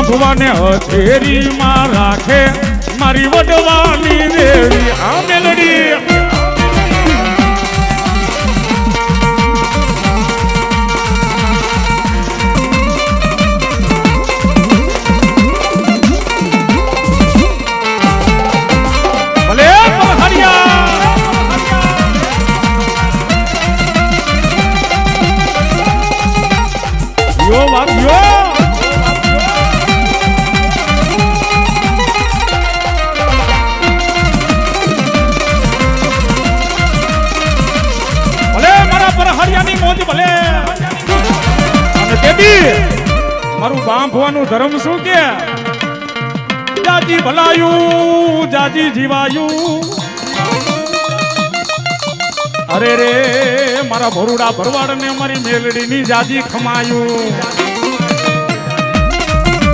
બાંભવાને હથેરી માં રાખે મારી વડવાની દેવી આ મેલડી મારું બાંભવાનું ધર્મ શું કે જાજી ભલાયું જાજી જીવાયું અરે રે મારા ભરુડા ભરવાડ ને મારી મેલડી ની જાજી ખમાયું